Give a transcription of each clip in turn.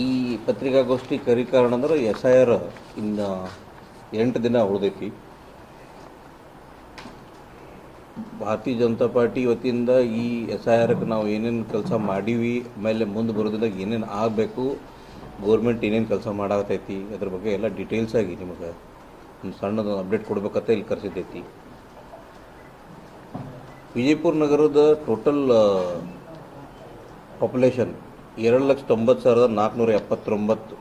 ಈ ಪತ್ರಿಕಾಗೋಷ್ಠಿ ಕರೀಕಾರಣ ಅಂದ್ರೆ SIR ಇನ್ನು 8 ದಿನ ಉಳಿದೈತಿ. ಭಾರತೀಯ ಜನತಾ ಪಾರ್ಟಿ ವತಿಯಿಂದ ಈ SIRಕ್ಕೆ ನಾವು ಏನೇನು ಕೆಲಸ ಮಾಡೀವಿ, ಆಮೇಲೆ ಮುಂದೆ ಬರೋದ್ರಿಂದ ಏನೇನು ಆಗಬೇಕು, ಗೋರ್ಮೆಂಟ್ ಏನೇನು ಕೆಲಸ ಮಾಡಾಕತ್ತೈತಿ ಅದ್ರ ಬಗ್ಗೆ ಎಲ್ಲ ಡೀಟೇಲ್ಸಾಗಿ ನಿಮಗೆ ಒಂದು ಸಣ್ಣದು ಅಪ್ಡೇಟ್ ಕೊಡ್ಬೇಕಂತ ಇಲ್ಲಿ ಕರೆಸಿದ್ದೈತಿ. ವಿಜಯಪುರ ನಗರದ ಟೋಟಲ್ ಪಾಪ್ಯುಲೇಷನ್ 2,90,479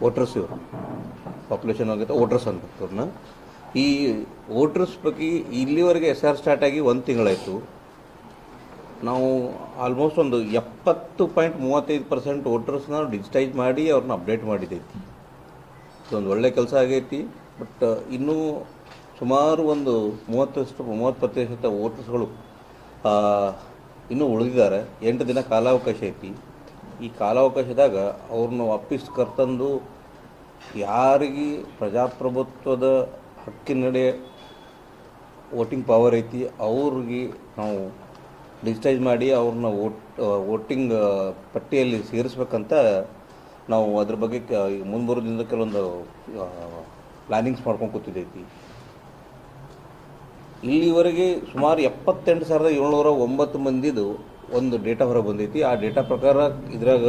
ವೋಟರ್ಸ್. ಇವರು ಪಾಪ್ಯುಲೇಷನ್ ಆಗುತ್ತೆ ವೋಟರ್ಸ್ ಅಂತ ಅವ್ರನ್ನ. ಈ ವೋಟರ್ಸ್ ಬಗ್ಗೆ ಇಲ್ಲಿವರೆಗೆ SIR ಸ್ಟಾರ್ಟ್ ಆಗಿ 1 ತಿಂಗಳಾಯಿತು. ನಾವು ಆಲ್ಮೋಸ್ಟ್ ಒಂದು 70.35% ವೋಟರ್ಸ್ನ ಡಿಜಿಟೈಸ್ ಮಾಡಿ ಅವ್ರನ್ನ ಅಪ್ಡೇಟ್ ಮಾಡಿದೈತಿ. ಇದೊಂದು ಒಳ್ಳೆ ಕೆಲಸ ಆಗೈತಿ. ಬಟ್ ಇನ್ನೂ ಸುಮಾರು ಒಂದು 30% ವೋಟರ್ಸ್ಗಳು ಇನ್ನೂ ಉಳಿದಿದ್ದಾರೆ. 8 ದಿನ ಕಾಲಾವಕಾಶ ಐತಿ. ಈ ಕಾಲಾವಕಾಶದಾಗ ಅವ್ರನ್ನ ವಾಪಸ್ ಕರ್ತಂದು ಯಾರಿಗೆ ಪ್ರಜಾಪ್ರಭುತ್ವದ ಹಕ್ಕಿನಡೆ ವೋಟಿಂಗ್ ಪವರ್ ಐತಿ ಅವ್ರಿಗೆ ನಾವು ಡಿಜಿಟೈಸ್ ಮಾಡಿ ಅವ್ರನ್ನ ವೋಟಿಂಗ್ ಪಟ್ಟಿಯಲ್ಲಿ ಸೇರಿಸ್ಬೇಕಂತ ನಾವು ಅದ್ರ ಬಗ್ಗೆ ಮುಂಬರೋದ್ರಿಂದ ಕೆಲವೊಂದು ಪ್ಲ್ಯಾನಿಂಗ್ಸ್ ಮಾಡ್ಕೊಂಡು ಕೂತಿದ್ದೈತಿ. ಇಲ್ಲಿವರೆಗೆ ಸುಮಾರು 78,709 ಮಂದಿದು ಒಂದು ಡೇಟಾ ಹೊರಗೆ ಬಂದೈತಿ. ಆ ಡೇಟಾ ಪ್ರಕಾರ ಇದ್ರಾಗ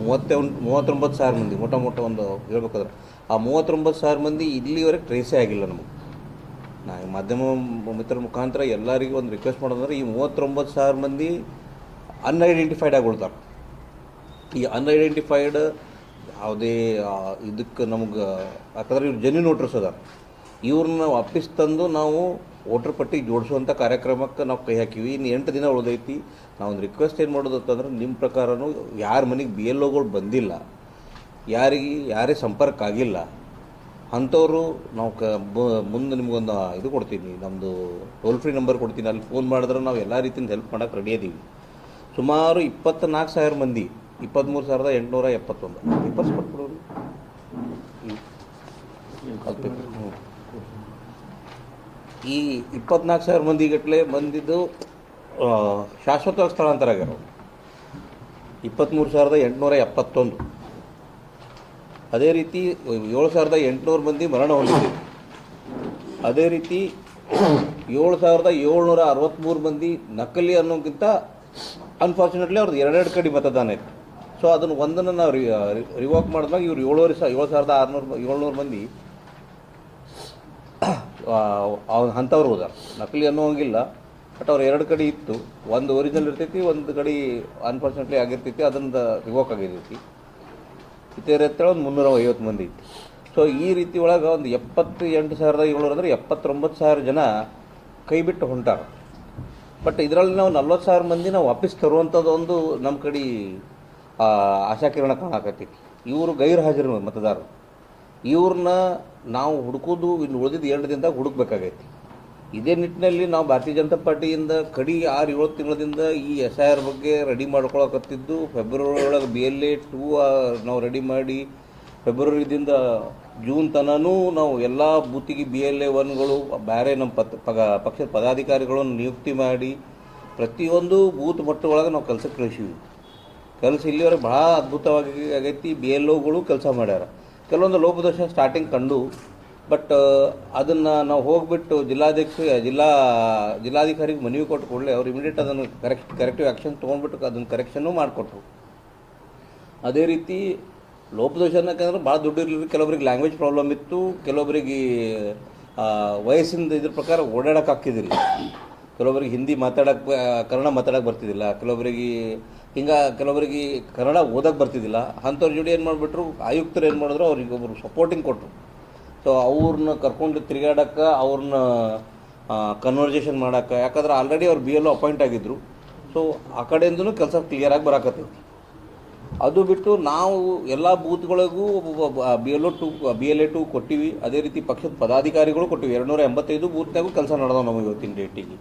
39,000 ಮಂದಿ ಮೊಟ್ಟ ಒಂದು ಹೇಳ್ಬೇಕಾದ್ರೆ ಆ 39,000 ಮಂದಿ ಇಲ್ಲಿವರೆಗೆ ಟ್ರೇಸೇ ಆಗಿಲ್ಲ ನಮಗೆ. ನಾ ಮಾಧ್ಯಮ ಮಿತ್ರರ ಮುಖಾಂತರ ಎಲ್ಲರಿಗೂ ಒಂದು ರಿಕ್ವೆಸ್ಟ್ ಮಾಡೋದಂದ್ರೆ ಈ 39,000 ಮಂದಿ ಅನ್ಐಡೆಂಟಿಫೈಡ್ ಆಗಿಬಿಡ್ತಾರೆ. ಈ ಅನ್ಐಡೆಂಟಿಫೈಡ್ ಯಾವುದೇ ಇದಕ್ಕೆ ನಮ್ಗೆ ಯಾಕಂದ್ರೆ ಇವ್ರು ಜೆನ್ಯೂನ್ ವೋಟರ್ಸ್ ಅದಾರ. ಇವ್ರನ್ನ ವಾಪಸ್ ತಂದು ನಾವು ವೋಟರ್ ಪಟ್ಟಿಗೆ ಜೋಡಿಸುವಂಥ ಕಾರ್ಯಕ್ರಮಕ್ಕೆ ನಾವು ಕೈ ಹಾಕಿವಿ. ಇನ್ನು 8 ದಿನ ಉಳಿದೈತಿ. ನಾವೊಂದು ರಿಕ್ವೆಸ್ಟ್ ಏನು ಮಾಡೋದು ಅಂತಂದ್ರೆ, ನಿಮ್ಮ ಪ್ರಕಾರನೂ ಯಾರ ಮನೆಗೆ BLOಗಳು ಬಂದಿಲ್ಲ, ಯಾರೇ ಸಂಪರ್ಕ ಆಗಿಲ್ಲ ಅಂಥವರು ನಾವು ಮುಂದೆ ನಿಮ್ಗೊಂದು ಇದು ಕೊಡ್ತೀನಿ, ನಮ್ಮದು ಟೋಲ್ ಫ್ರೀ ನಂಬರ್ ಕೊಡ್ತೀನಿ. ಅಲ್ಲಿ ಫೋನ್ ಮಾಡಿದ್ರೆ ನಾವು ಎಲ್ಲ ರೀತಿಯಿಂದ ಹೆಲ್ಪ್ ಮಾಡೋಕ್ಕೆ ರೆಡಿ ಇದ್ದೀವಿ. ಸುಮಾರು 24,000 ಮಂದಿ 23,871 ಪೇಪರ್ಸ್ ಕೊಟ್ಬಿಡೋರು. ಈ 24,000 ಮಂದಿಗಟ್ಟಲೆ ಬಂದಿದ್ದು ಶಾಶ್ವತವಾಗಿ ಸ್ಥಳಾಂತರ ಆಗ್ಯಾರ. 23,871. ಅದೇ ರೀತಿ 7,800 ಮಂದಿ ಮರಣ ಹೊಂದಿದೆ. ಅದೇ ರೀತಿ 7,763 ಮಂದಿ ನಕಲಿ ಅನ್ನೋಕ್ಕಿಂತ ಅನ್ಫಾರ್ಚುನೇಟ್ಲಿ ಅವ್ರದ್ದು 2 ಕಡೆ ಮತದಾನ ಇತ್ತು. ಸೊ ಅದನ್ನು ಒಂದನ್ನು ನಾವು ರಿವೋಕ್ ಮಾಡಿದಾಗ ಇವ್ರು 7,600 ಮಂದಿ ಅಂಥವ್ರು ಹೋದಾರ. ನಕಲಿ ಅನ್ನೋಂಗಿಲ್ಲ. ಬಟ್ ಅವ್ರು 2 ಕಡೆ ಇತ್ತು. ಒಂದು ಒರಿಜಿನಲ್ ಇರ್ತೈತಿ, ಒಂದು ಕಡೆ ಅನ್ಫಾರ್ಚುನೇಟ್ಲಿ ಆಗಿರ್ತೈತಿ, ಅದರಿಂದ ರಿವೋಕ್ ಆಗಿರ್ತೈತಿ. ಇತರೆ ಹತ್ರ ಒಂದು 350 ಮಂದಿ ಇತ್ತು. ಸೊ ಈ ರೀತಿ ಒಳಗೆ ಒಂದು 78,700 ಅಂದರೆ 79,000 ಜನ ಕೈ ಬಿಟ್ಟು ಹೊಂಟಾರ. ಬಟ್ ಇದರಲ್ಲಿ ನಾವು 40,000 ಮಂದಿ ನಾವು ವಾಪಸ್ ತರುವಂಥದ್ದು ಒಂದು ನಮ್ಮ ಕಡೆ ಆಶಾಕಿರಣ ಕಾಣಕತ್ತೈತಿ. ಇವರು ಗೈರು ಹಾಜರು ಮತದಾರರು. ಇವ್ರನ್ನ ನಾವು ಹುಡುಕೋದು ಇನ್ನು ಉಳಿದಿದ್ದು 2 ದಿನದಾಗ ಹುಡುಕ್ಬೇಕಾಗೈತಿ. ಇದೇ ನಿಟ್ಟಿನಲ್ಲಿ ನಾವು ಭಾರತೀಯ ಜನತಾ ಪಾರ್ಟಿಯಿಂದ ಕಡಿ 6-7 ತಿಂಗಳಿಂದ ಈ SIR ಬಗ್ಗೆ ರೆಡಿ ಮಾಡ್ಕೊಳಕತ್ತಿದ್ದು. ಫೆಬ್ರವರಿ ಒಳಗೆ BLA 2 ನಾವು ರೆಡಿ ಮಾಡಿ ಫೆಬ್ರವರಿದಿಂದ ಜೂನ್ ತನೂ ನಾವು ಎಲ್ಲ ಬೂತಿಗೆ BLA 1ಗಳು ಬೇರೆ ನಮ್ಮ ಪಕ್ಷದ ಪದಾಧಿಕಾರಿಗಳನ್ನು ನಿಯುಕ್ತಿ ಮಾಡಿ ಪ್ರತಿಯೊಂದು ಬೂತ್ ಮಟ್ಟದೊಳಗೆ ನಾವು ಕೆಲಸಕ್ಕೆ ಕಳಿಸಿವಿ. ಕೆಲಸ ಇಲ್ಲಿವರೆಗೆ ಭಾಳ ಅದ್ಭುತವಾಗಿ ಆಗೈತಿ. BLOಗಳು ಕೆಲಸ ಮಾಡ್ಯಾರ. ಕೆಲವೊಂದು ಲೋಪದೋಷ ಸ್ಟಾರ್ಟಿಂಗ್ ಕಂಡು, ಬಟ್ ಅದನ್ನು ನಾವು ಹೋಗಿಬಿಟ್ಟು ಜಿಲ್ಲಾಧಿಕಾರಿಗೆ ಮನವಿ ಕೊಟ್ಟು ಕೂಡಲೇ ಅವ್ರು ಇಮಿಡಿಯೇಟ್ ಅದನ್ನು ಕರೆಕ್ಟಿವ್ ಆ್ಯಕ್ಷನ್ ತೊಗೊಂಡ್ಬಿಟ್ಟು ಅದನ್ನು ಕರೆಕ್ಷನ್ನು ಮಾಡಿಕೊಟ್ರು. ಅದೇ ರೀತಿ ಲೋಪದೋಷನ ಯಾಕಂದ್ರೆ ಭಾಳ ದುಡ್ಡು ಇರಲಿಲ್ಲ. ಕೆಲವೊಬ್ರಿಗೆ ಲ್ಯಾಂಗ್ವೇಜ್ ಪ್ರಾಬ್ಲಮ್ ಇತ್ತು, ಕೆಲವೊಬ್ಬರಿಗೆ ವಯಸ್ಸಿಂದ ಇದ್ರ ಪ್ರಕಾರ ಓಡಾಡೋಕೆ ಆಗ್ತಿದ್ದಿಲ್ಲ, ಕೆಲವೊಬ್ಬರಿಗೆ ಹಿಂದಿ ಕನ್ನಡ ಮಾತಾಡೋಕೆ ಬರ್ತಿದ್ದಿಲ್ಲ, ಕೆಲವೊಬ್ಬರಿಗೆ ಕನ್ನಡ ಓದೋಕ್ಕೆ ಬರ್ತಿದ್ದಿಲ್ಲ. ಅಂಥವ್ರ ಜೋಡಿ ಏನು ಮಾಡಿಬಿಟ್ರು, ಆಯುಕ್ತರು ಏನು ಮಾಡಿದ್ರು, ಅವ್ರಿಗೆ ಒಬ್ಬರು ಸಪೋರ್ಟಿಂಗ್ ಕೊಟ್ಟರು. ಸೊ ಅವ್ರನ್ನ ಕರ್ಕೊಂಡು ತಿರುಗಾಡೋಕ್ಕೆ, ಅವ್ರನ್ನ ಕನ್ವರ್ಜೇಷನ್ ಮಾಡೋಕ್ಕೆ, ಯಾಕಂದ್ರೆ ಆಲ್ರೆಡಿ ಅವ್ರು BLO ಅಪಾಯಿಂಟ್ ಆಗಿದ್ದರು. ಸೊ ಆ ಕಡೆಯಿಂದನೂ ಕೆಲಸ ಕ್ಲಿಯರಾಗಿ ಬರಾಕತ್ತೈತಿ. ಅದು ಬಿಟ್ಟು ನಾವು ಎಲ್ಲ ಬೂತ್ಗಳಿಗೂ BLA 2 ಕೊಟ್ಟಿವಿ. ಅದೇ ರೀತಿ ಪಕ್ಷದ ಪದಾಧಿಕಾರಿಗಳು ಕೊಟ್ಟಿವಿ. 285 ಬೂತ್ನಾಗೂ ಕೆಲಸ ನಡೆದವು ನಮಗೆ ಇವತ್ತಿನ ಡೇಟಿಗೆ.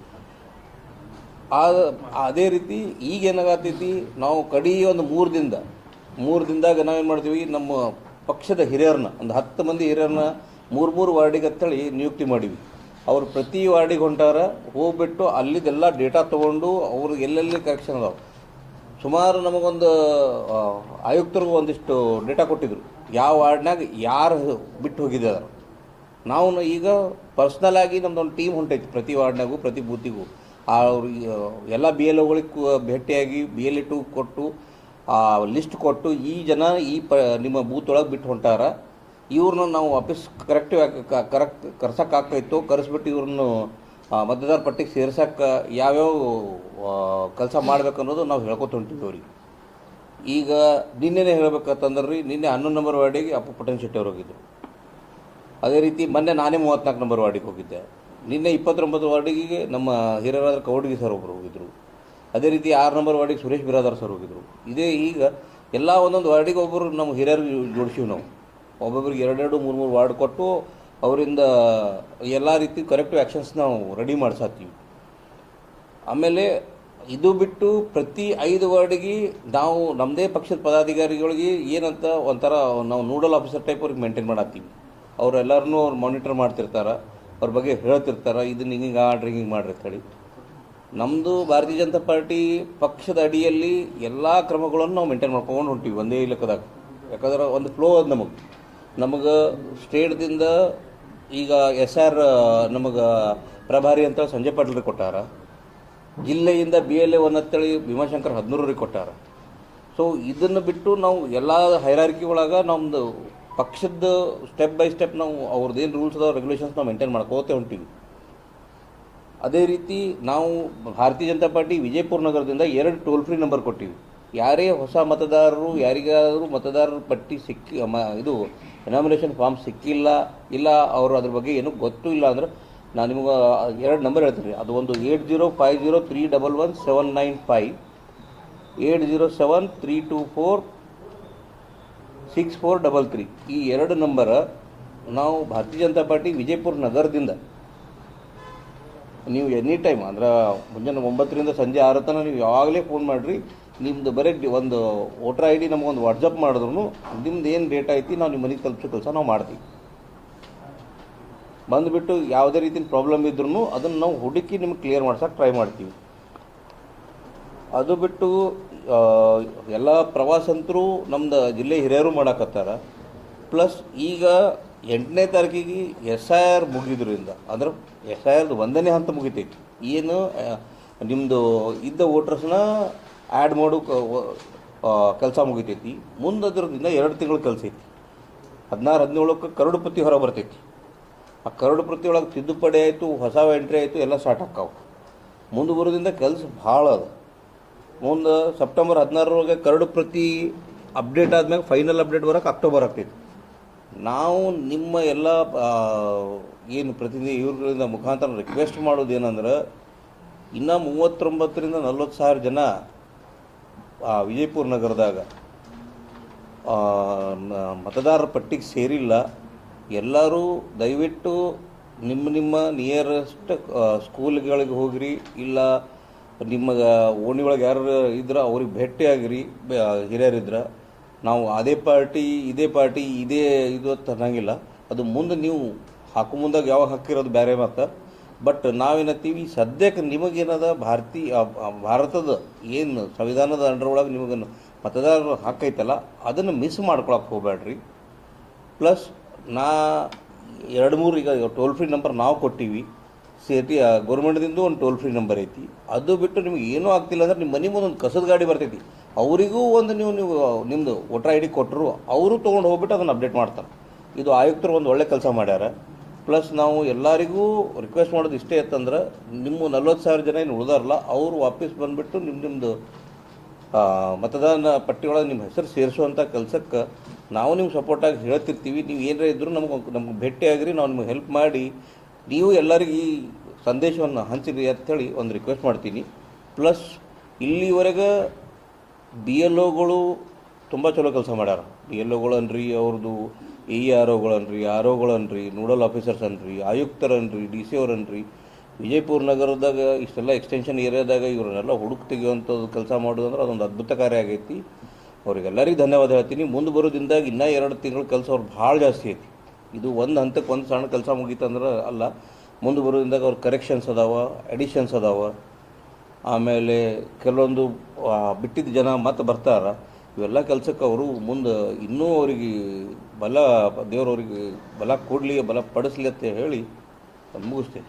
ಅದೇ ರೀತಿ ಈಗೇನಾಗತ್ತೈತಿ, ನಾವು ಕಡಿ ಒಂದು 3 ದಿನದಾಗ ನಾವೇನು ಮಾಡ್ತೀವಿ, ನಮ್ಮ ಪಕ್ಷದ ಹಿರಿಯರನ್ನ ಒಂದು 10 ಮಂದಿ ಹಿರಿಯರನ್ನ 3 ವಾರ್ಡಿಗೆ ಅಂತೇಳಿ ನಿಯುಕ್ತಿ ಮಾಡೀವಿ. ಅವ್ರು ಪ್ರತಿ ವಾರ್ಡಿಗೆ ಹೊಂಟಾರ. ಹೋಗ್ಬಿಟ್ಟು ಅಲ್ಲಿದೆಲ್ಲ ಡೇಟಾ ತೊಗೊಂಡು ಅವ್ರಿಗೆ ಎಲ್ಲೆಲ್ಲಿ ಕರೆಕ್ಷನ್ ಅದಾವೆ. ಸುಮಾರು ನಮಗೊಂದು ಆಯುಕ್ತರಿಗೂ ಒಂದಿಷ್ಟು ಡೇಟಾ ಕೊಟ್ಟಿದ್ರು, ಯಾವ ವಾರ್ಡ್ನಾಗ ಯಾರು ಬಿಟ್ಟು ಹೋಗಿದ್ದಾರೆ. ನಾವು ಈಗ ಪರ್ಸ್ನಲ್ ಆಗಿ ನಮ್ದೊಂದು ಟೀಮ್ ಹೊಂಟೈತಿ ಪ್ರತಿ ವಾರ್ಡ್ನಾಗೂ ಪ್ರತಿ ಬೂತಿಗೂ. ಅವ್ರಿಗೆ ಎಲ್ಲ ಬಿ ಎಲ್ ಒಗಳಿಗೆ ಭೇಟಿಯಾಗಿ BLA2 ಕೊಟ್ಟು ಲಿಸ್ಟ್ ಕೊಟ್ಟು ಈ ಜನ ನಿಮ್ಮ ಬೂತ್ ಒಳಗೆ ಬಿಟ್ಟು ಹೊಂಟಾರ, ಇವ್ರನ್ನ ನಾವು ವಾಪಸ್ ಕರ್ಸೋಕ್ಕಾಗ್ತಾಯಿತ್ತು, ಕರೆಸ್ಬಿಟ್ಟು ಇವ್ರನ್ನು ಮತದಾರ ಪಟ್ಟಿಗೆ ಸೇರ್ಸೋಕ್ಕೆ ಯಾವ್ಯಾವ ಕೆಲಸ ಮಾಡ್ಬೇಕು ಅನ್ನೋದು ನಾವು ಹೇಳ್ಕೊತ ಹೊಂಟಿವಿ ಅವ್ರಿಗೆ. ಈಗ ನಿನ್ನೆನೇ ಹೇಳ್ಬೇಕಂತಂದ್ರೆ ರೀ, ನಿನ್ನೆ 11 ನಂಬರ್ ವಾರ್ಡಿಗೆ ಅಪ್ಪು ಪಟೇಲ್ ಶೆಟ್ಟಿ ಅವ್ರು ಹೋಗಿದ್ದರು. ಅದೇ ರೀತಿ ಮೊನ್ನೆ ನಾನೇ 34 ನಂಬರ್ ವಾರ್ಡಿಗೆ ಹೋಗಿದ್ದೆ. ನಿನ್ನೆ 29 ವಾರ್ಡಿಗೆ ನಮ್ಮ ಹಿರಿಯರಾದ ಕೌಡ್ಗಿ ಸರ್ ಒಬ್ಬರು ಹೋಗಿದ್ದರು. ಅದೇ ರೀತಿ 6 ನಂಬರ್ ವಾರ್ಡಿಗೆ ಸುರೇಶ್ ಬಿರಾದಾರ್ ಸರ್ ಹೋಗಿದ್ದರು. ಇದೇ ಈಗ ಎಲ್ಲ ಒಂದೊಂದು ವಾರ್ಡಿಗೆ ಒಬ್ಬರು ನಮ್ಮ ಹಿರಿಯರಿಗೆ ಜೋಡಿಸಿವಿ ನಾವು. ಒಬ್ಬೊಬ್ರಿಗೆ 2-2, 3-3 ವಾರ್ಡ್ ಕೊಟ್ಟು ಅವರಿಂದ ಎಲ್ಲ ರೀತಿ ಕರೆಕ್ಟಿವ್ ಆ್ಯಕ್ಷನ್ಸ್ ನಾವು ರೆಡಿ ಮಾಡಿಸಾತೀವಿ. ಆಮೇಲೆ ಇದು ಬಿಟ್ಟು ಪ್ರತಿ 5 ವಾರ್ಡಿಗೆ ನಾವು ನಮ್ಮದೇ ಪಕ್ಷದ ಪದಾಧಿಕಾರಿಗಳಿಗೆ ಏನಂತ ಒಂಥರ ನಾವು ನೋಡಲ್ ಆಫೀಸರ್ ಟೈಪ್ ಅವ್ರಿಗೆ ಮೇಂಟೈನ್ ಮಾಡತ್ತೀವಿ. ಅವರೆಲ್ಲರನ್ನೂ ಅವ್ರು ಮಾನಿಟರ್ ಮಾಡ್ತಿರ್ತಾರೆ, ಅವ್ರ ಬಗ್ಗೆ ಹೇಳ್ತಿರ್ತಾರೆ, ಇದನ್ನು ಹಿಂಗೆ ಆಡ್ರಿ ಹಿಂಗೆ ಮಾಡ್ರಿ ಅಂತೇಳಿ. ನಮ್ಮದು ಭಾರತೀಯ ಜನತಾ ಪಾರ್ಟಿ ಪಕ್ಷದ ಅಡಿಯಲ್ಲಿ ಎಲ್ಲ ಕ್ರಮಗಳನ್ನು ನಾವು ಮೇಂಟೈನ್ ಮಾಡ್ಕೊಂಡು ಹೊಂಟೀವಿ ಒಂದೇ ಲೆಕ್ಕದಾಗ. ಯಾಕಂದ್ರೆ ಒಂದು ಫ್ಲೋ ಅದು ನಮಗೆ ಸ್ಟೇಟ್ದಿಂದ ಈಗ SR ನಮಗೆ ಪ್ರಭಾರಿ ಅಂತ ಸಂಜಯ್ ಪಾಟೀಲ್ರಿಗೆ ಕೊಟ್ಟಾರ, ಜಿಲ್ಲೆಯಿಂದ BLA1 ಅಂತೇಳಿ ಭೀಮಾಶಂಕರ್ 13 ಕೊಟ್ಟಾರ. ಸೊ ಇದನ್ನು ಬಿಟ್ಟು ನಾವು ಎಲ್ಲ ಹೈರಾರ್ಕಿ ಒಳಗೆ ನಮ್ಮದು ಪಕ್ಷದ ಸ್ಟೆಪ್ ಬೈ ಸ್ಟೆಪ್ ನಾವು ಅವ್ರದ್ದೇನು ರೂಲ್ಸ್ ಅದಾವ ರೆಗ್ಯುಲೇಷನ್ಸ್ ನಾವು ಮೇಂಟೈನ್ ಮಾಡ್ಕೋತೇ ಹೊಂಟೀವಿ. ಅದೇ ರೀತಿ ನಾವು ಭಾರತೀಯ ಜನತಾ ಪಾರ್ಟಿ ವಿಜಯಪುರ ನಗರದಿಂದ 2 ಟೋಲ್ ಫ್ರೀ ನಂಬರ್ ಕೊಟ್ಟಿವಿ. ಯಾರೇ ಹೊಸ ಮತದಾರರು ಯಾರಿಗಾದರೂ ಮತದಾರರ ಪಟ್ಟಿ ಇದು ಎನಾಮಿನೇಷನ್ ಫಾರ್ಮ್ ಸಿಕ್ಕಿಲ್ಲ, ಇಲ್ಲ ಅವರು ಅದ್ರ ಬಗ್ಗೆ ಏನೂ ಗೊತ್ತೂ ಇಲ್ಲ ಅಂದ್ರೆ ನಾನು ನಿಮಗೆ 2 ನಂಬರ್ ಹೇಳ್ತೀನಿ. ಅದು ಒಂದು 8050311795, 8073246433. ಈ 2 ನಂಬರ ನಾವು ಭಾರತೀಯ ಜನತಾ ಪಾರ್ಟಿ ವಿಜಯಪುರ ನಗರದಿಂದ ನೀವು ಎನಿ ಟೈಮ್ ಅಂದ್ರೆ ಮುಂಜಾನೆ 9ರಿಂದ ಸಂಜೆ 6 ತನಕ ನೀವು ಯಾವಾಗಲೇ ಫೋನ್ ಮಾಡಿರಿ. ನಿಮ್ಮದು ಬರೀ ಒಂದು ವೋಟರ್ ID ನಮಗೊಂದು ವಾಟ್ಸಪ್ ಮಾಡಿದ್ರು ನಿಮ್ದು ಏನು ಡೇಟಾ ಐತಿ ನಾವು ನಿಮ್ಮ ಮನೆಗೆ ತಲುಪಿಸೋ ಕೆಲಸ ನಾವು ಮಾಡ್ತೀವಿ. ಬಂದುಬಿಟ್ಟು ಯಾವುದೇ ರೀತಿಯ ಪ್ರಾಬ್ಲಮ್ ಇದ್ರೂ ಅದನ್ನು ನಾವು ಹುಡುಕಿ ನಿಮ್ಗೆ ಕ್ಲಿಯರ್ ಮಾಡ್ಸೋಕೆ ಟ್ರೈ ಮಾಡ್ತೀವಿ. ಅದು ಬಿಟ್ಟು ಎಲ್ಲ ಪ್ರವಾಸಂತರೂ ನಮ್ದು ಜಿಲ್ಲೆ ಹಿರಿಯರು ಮಾಡಕತ್ತಾರ. ಪ್ಲಸ್ ಈಗ 8ನೇ ತಾರೀಕಿಗೆ SIR ಮುಗಿದ್ರಿಂದ ಅಂದ್ರೆ SIRದು 1ನೇ ಹಂತ ಮುಗಿತೈತಿ. ಏನು ನಿಮ್ಮದು ಇದ್ದ ವೋಟರ್ಸ್ನ ಆ್ಯಡ್ ಮಾಡೋ ಕೆಲಸ ಮುಗಿತೈತಿ. ಮುಂದೆ ಅದರಿಂದ 2 ತಿಂಗಳು ಕೆಲಸ ಐತಿ. 16-17ಕ್ಕೆ ಕರಡು ಪ್ರತಿ ಹೊರ ಬರ್ತೈತಿ. ಆ ಕರಡು ಪ್ರತಿ ಒಳಗೆ ತಿದ್ದುಪಡಿ ಆಯಿತು, ಹೊಸ ಎಂಟ್ರಿ ಆಯಿತು, ಎಲ್ಲ ಸ್ಟಾರ್ಟ್ ಆಕ್ಕಾವು. ಮುಂದೆ ಬರೋದ್ರಿಂದ ಕೆಲಸ ಭಾಳ ಅದ. ಮುಂದೆ ಸೆಪ್ಟೆಂಬರ್ 16ರೊಳಗೆ ಕರಡು ಪ್ರತಿ ಅಪ್ಡೇಟ್ ಆದ್ಮೇಲೆ ಫೈನಲ್ ಅಪ್ಡೇಟ್ ಬರೋಕೆ ಅಕ್ಟೋಬರ್ ಆಗ್ತೈತಿ. ನಾವು ನಿಮ್ಮ ಎಲ್ಲ ಏನು ಪ್ರತಿನಿಧಿ ಇವ್ರುಗಳಿಂದ ಮುಖಾಂತರ ರಿಕ್ವೆಸ್ಟ್ ಮಾಡೋದೇನೆಂದ್ರೆ, ಇನ್ನೂ 39ರಿಂದ 40 ಸಾವಿರ ಜನ ವಿಜಯಪುರ ನಗರದಾಗ ಮತದಾರರ ಪಟ್ಟಿಗೆ ಸೇರಿಲ್ಲ. ಎಲ್ಲರೂ ದಯವಿಟ್ಟು ನಿಮ್ಮ ನಿಯರೆಸ್ಟ್ ಸ್ಕೂಲ್ಗಳಿಗೆ ಹೋಗಿರಿ, ಇಲ್ಲ ನಿಮ್ಮ ಓಣಿ ಒಳಗೆ ಯಾರು ಇದ್ರೆ ಅವ್ರಿಗೆ ಭೇಟಿಯಾಗಿರಿ. ಹಿರಿಯರಿದ್ರೆ ನಾವು ಅದೇ ಪಾರ್ಟಿ ಇದೇ ಇದು ಅಂತ ಅನ್ನಂಗಿಲ್ಲ. ಅದು ಮುಂದೆ ನೀವು ಹಾಕು ಮುಂದಾಗ ಯಾವಾಗ ಹಾಕಿರೋದು ಬೇರೆ ಮಾತು. ಬಟ್ ನಾವೇನತ್ತೀವಿ ಸದ್ಯಕ್ಕೆ ನಿಮಗೇನದ ಭಾರತದ ಏನು ಸಂವಿಧಾನದ ಅಂಡರ್ ಒಳಗೆ ನಿಮಗೆ ಮತದಾರರು ಹಾಕೈತಲ್ಲ ಅದನ್ನು ಮಿಸ್ ಮಾಡ್ಕೊಳಕ್ಕೆ ಹೋಗಬೇಡ್ರಿ. ಪ್ಲಸ್ 2-3 ಈಗ ಟೋಲ್ ಫ್ರೀ ನಂಬರ್ ನಾವು ಕೊಟ್ಟಿವಿ. ಗೌರ್ಮೆಂಟ್ದಿಂದ ಒಂದು ಟೋಲ್ ಫ್ರೀ ನಂಬರ್ ಐತಿ. ಅದು ಬಿಟ್ಟು ನಿಮ್ಗೆ ಏನೂ ಆಗ್ತಿಲ್ಲ ಅಂದ್ರೆ ನಿಮ್ಮ ಮನೆ ಮುಂದೆ ಒಂದು ಕಸದ ಗಾಡಿ ಬರ್ತೈತಿ, ಅವರಿಗೂ ಒಂದು ನೀವು ನಿಮ್ಮದು ವೋಟರ್ ID ಕೊಟ್ಟರು ಅವರು ತೊಗೊಂಡು ಹೋಗ್ಬಿಟ್ಟು ಅದನ್ನು ಅಪ್ಡೇಟ್ ಮಾಡ್ತಾರೆ. ಇದು ಆಯುಕ್ತರು ಒಂದು ಒಳ್ಳೆ ಕೆಲಸ ಮಾಡ್ಯಾರ. ಪ್ಲಸ್ ನಾವು ಎಲ್ಲರಿಗೂ ರಿಕ್ವೆಸ್ಟ್ ಮಾಡೋದು ಇಷ್ಟೇ ಇತ್ತಂದ್ರೆ, ನಿಮ್ಮ 40,000 ಜನ ಏನು ಉಳಿದಾರಲ್ಲ ಅವರು ವಾಪಸ್ ಬಂದುಬಿಟ್ಟು ನಿಮ್ಮದು ಮತದಾನ ಪಟ್ಟಿಯೊಳಗೆ ನಿಮ್ಮ ಹೆಸರು ಸೇರಿಸುವಂಥ ಕೆಲಸಕ್ಕೆ ನಾವು ನಿಮ್ಗೆ ಸಪೋರ್ಟಾಗಿ ಹೇಳ್ತಿರ್ತೀವಿ. ನೀವು ಏನಾರ ಇದ್ದರೂ ನಮ್ಗೆ ಭೇಟಿಯಾಗಿರಿ, ನಾವು ನಿಮ್ಗೆ ಹೆಲ್ಪ್ ಮಾಡಿ ನೀವು ಎಲ್ಲರಿಗೂ ಈ ಸಂದೇಶವನ್ನು ಹಂಚಿರಿ ಅಂಥೇಳಿ ಒಂದು ರಿಕ್ವೆಸ್ಟ್ ಮಾಡ್ತೀನಿ. ಪ್ಲಸ್ ಇಲ್ಲಿವರೆಗೆ BLOಗಳು ತುಂಬ ಚಲೋ ಕೆಲಸ ಮಾಡ್ಯಾರ. BLOಗಳು ಅನ್ರಿ, ಅವ್ರದ್ದು AROಗಳು ಅನ್ರಿ, ROಗಳು ಅನ್ರಿ, ನೋಡಲ್ ಆಫೀಸರ್ಸ್ ಅನ್ರಿ, ಆಯುಕ್ತರನ್ರಿ, DC ಅವರನ್ರಿ, ವಿಜಯಪುರ ನಗರದಾಗ ಇಷ್ಟೆಲ್ಲ ಎಕ್ಸ್ಟೆನ್ಷನ್ ಏರಿಯಾದಾಗ ಇವ್ರನ್ನೆಲ್ಲ ಹುಡುಕ್ ತೆಗೆಯುವಂಥದ್ದು ಕೆಲಸ ಮಾಡೋದಂದ್ರೆ ಅದೊಂದು ಅದ್ಭುತ ಕಾರ್ಯ ಆಗೈತಿ. ಅವ್ರಿಗೆಲ್ಲರಿಗೂ ಧನ್ಯವಾದ ಹೇಳ್ತೀನಿ. ಮುಂದೆ ಬರೋದ್ರಿಂದಾಗ ಇನ್ನೂ 2 ತಿಂಗಳ ಕೆಲಸ ಅವ್ರು ಭಾಳ ಜಾಸ್ತಿ ಐತಿ. ಇದು ಒಂದು ಹಂತಕ್ಕೆ ಒಂದು ಸಣ್ಣ ಕೆಲಸ ಮುಗೀತಂದ್ರೆ ಅಲ್ಲ, ಮುಂದೆ ಬರೋದ್ರಿಂದಾಗ ಅವ್ರ ಕರೆಕ್ಷನ್ಸ್ ಅದಾವ, ಎಡಿಷನ್ಸ್ ಅದಾವ. ಆಮೇಲೆ ಕೆಲವೊಂದು ಬಿಟ್ಟಿದ್ದ ಜನ ಮತ್ತೆ ಬರ್ತಾರ. ಇವೆಲ್ಲ ಕೆಲಸಕ್ಕೆ ಅವರು ಮುಂದೆ ಇನ್ನೂ ಅವರಿಗೆ ಬಲ ದೇವರವ್ರಿಗೆ ಬಲ ಕೊಡಲಿ, ಬಲ ಪಡಿಸ್ಲಿ ಅಂತ ಹೇಳಿ ಮುಗಿಸ್ತೀನಿ.